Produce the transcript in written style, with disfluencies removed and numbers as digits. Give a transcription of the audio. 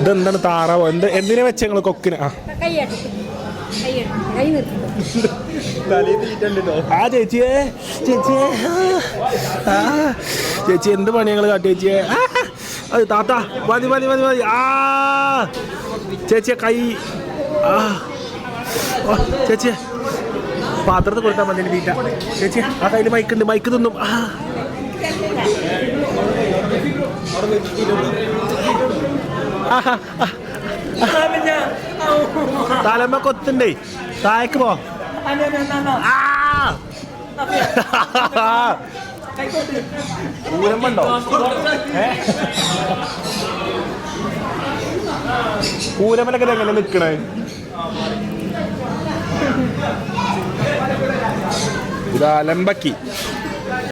ഇതെന്താണ് താറാവോ? എന്തിനാ വെച്ച ഞങ്ങള് കൊക്കിന്? ആ ചേച്ചിയെ ചേച്ചിയെ ചേച്ചി എന്ത് പണി ഞങ്ങൾ കാട്ടി ചേച്ചിയെ? അത് താത്ത മതി മതി മതി മതി. ആ ചേച്ചിയെ കൈ ചേച്ചിയെ പാത്രത്തിൽ കൊടുത്താൽ മതി തീറ്റ. ചേച്ചി ആ കയ്യിൽ മൈക്കുണ്ട്, മൈക്ക് തിന്നും. തലമ്മ കൊത്തുണ്ടേ, താഴേക്ക് പോ. ഊരമ്പുണ്ടോ? ഊരമ്പലൊക്കെ എങ്ങനെ നിക്കണേ? ഇത് അലമ്പക്കി.